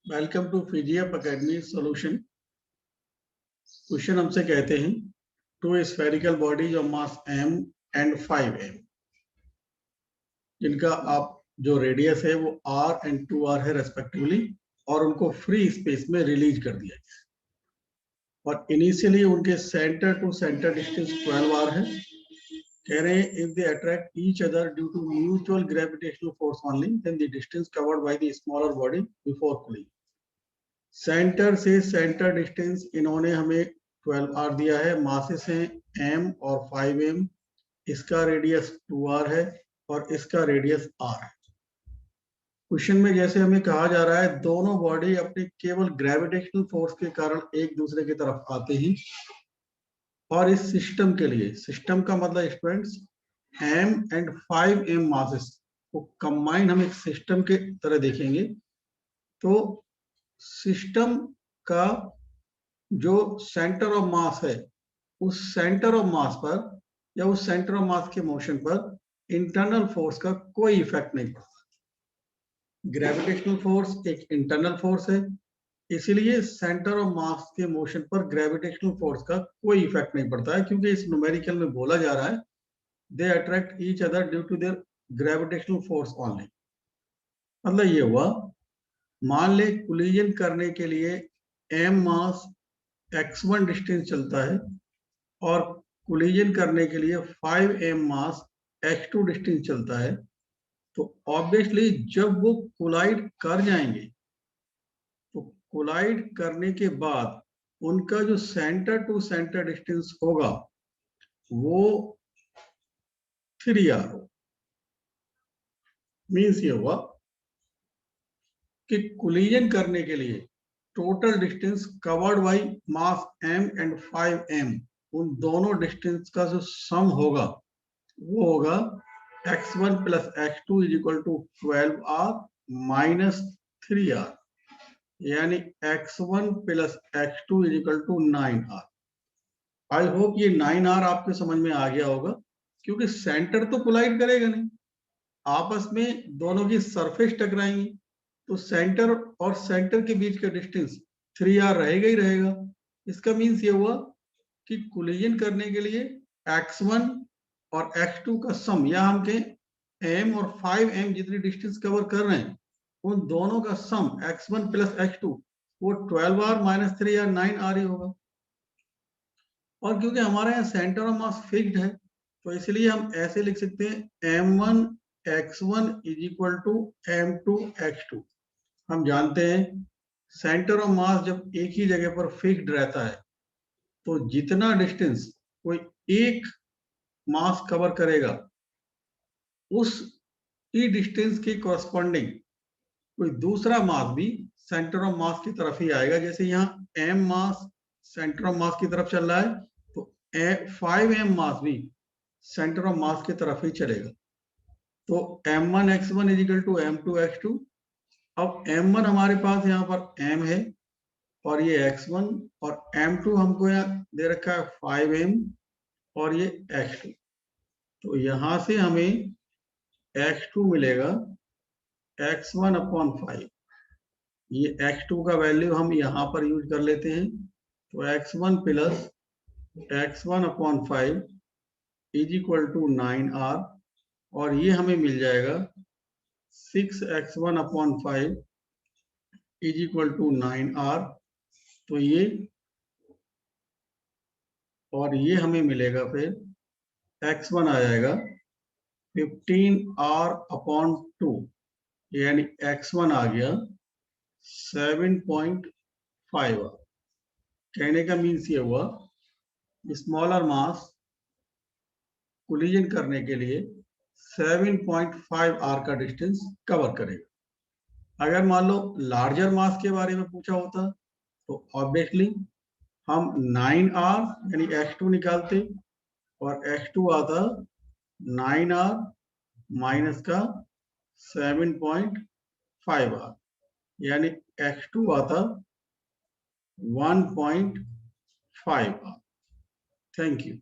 Welcome to PGF academy solution. Question हमसे कहते हैं two spherical bodies of mass m and 5m, जिनका आप जो रेडियस है वो r एंड 2r है रेस्पेक्टिवली, और उनको फ्री स्पेस में रिलीज कर दिया गया और इनिशियली उनके centre to centre distance 12r है। कह रहे हैं if they attract each other due to mutual gravitational force only then the distance covered by the smaller body before cooling. Centre से सेंटर डिस्टेंस इन्होंने हमें 12r दिया है, मासेस हैं m और 5m, इसका रेडियस 2r है और इसका रेडियस r है। क्वेश्चन में जैसे हमें कहा जा रहा है दोनों बॉडी अपने केवल ग्रेविटेशनल फोर्स के कारण एक दूसरे की तरफ आते हैं, और इस सिस्टम के लिए, सिस्टम का मतलब students m and 5m masses को कंबाइन हम एक सिस्टम के तरह देखेंगे। तो सिस्टम का जो सेंटर ऑफ मास है उस सेंटर ऑफ मास पर या उस सेंटर ऑफ मास के मोशन पर इंटरनल फोर्स का कोई इफेक्ट नहीं पड़ता। ग्रेविटेशनल फोर्स एक इंटरनल फोर्स है, इसलिए सेंटर ऑफ मास के मोशन पर ग्रेविटेशनल फोर्स का कोई इफेक्ट नहीं पड़ता है, क्योंकि इस न्यूमेरिकल में बोला जा रहा है they attract each other due to their gravitational force only. मतलब ये हुआ, मान ले कोलिजन करने के लिए m मास x1 डिस्टेंस चलता है और कोलिजन करने के लिए 5m मास x2 डिस्टेंस चलता है, तो ऑब्वियसली जब वो कोलाइड कर जाएंगे तो कोलाइड करने के बाद उनका जो सेंटर टू सेंटर डिस्टेंस होगा वो 3r हो। मीन्स ये हुआ कि कोलिजन करने के लिए total distance covered by mass m and 5m, उन दोनों डिस्टेंस का जो सम होगा वो होगा x1 plus x2 is equal to 12r minus 3r, यानी x1 plus x2 is equal to 9r। I hope ये 9r आपके समझ में आ गया होगा, क्योंकि सेंटर तो कोलाइड करेगा नहीं, आपस में दोनों की सरफेस टकराएंगी, तो सेंटर और सेंटर के बीच का डिस्टेंस 3r रहेगा ही रहेगा। इसका मीन्स ये हुआ कि कोलिजन करने के लिए x1 और x2 का सम, या हम कहें m और 5m जितनी डिस्टेंस कवर कर रहे हैं उन दोनों का सम x1 प्लस x2 वो 12r माइनस 3r 9r ही होगा। और क्योंकि हमारे यहाँ सेंटर ऑफ मास फिक्स्ड है तो इसलिए हम ऐसे लिख सकते हैं m1 x1 is equal to m2 x2। हम जानते हैं सेंटर ऑफ मास जब एक ही जगह पर फिक्स्ड रहता है तो जितना डिस्टेंस कोई एक मास कवर करेगा उस ही डिस्टेंस के कॉरस्पॉन्डिंग कोई दूसरा मास भी सेंटर ऑफ मास की तरफ ही आएगा। जैसे यहाँ m mass centre of mass की तरफ चल रहा है तो 5m मास भी सेंटर ऑफ मास की तरफ ही चलेगा। तो m1 x1 is equal to m2 x2। अब m1 हमारे पास यहाँ पर m है और ये x1, और m2 हमको यहाँ दे रखा है 5m और ये x2। तो यहां से हमें x2 मिलेगा x1 अपॉन 5। ये x2 का वैल्यू हम यहाँ पर यूज कर लेते हैं, तो x1 plus x1 upon 5 is equal to 9r, और ये हमें मिल जाएगा 6x1 upon 5 is equal to 9r। तो ये, और ये हमें मिलेगा फिर x1 आ जाएगा 15r अपॉन 2, यानी x1 आ गया 7.5r। कहने का मीन्स ये हुआ स्मॉलर मास कोलिजन करने के लिए 7.5r का डिस्टेंस कवर करेगा। अगर मान लो लार्जर मास के बारे में पूछा होता तो ऑब्वियसली हम 9r यानी x2 निकालते और x2 आता 9r माइनस का 7.5r, यानी x2 आता 1.5r। Thank you.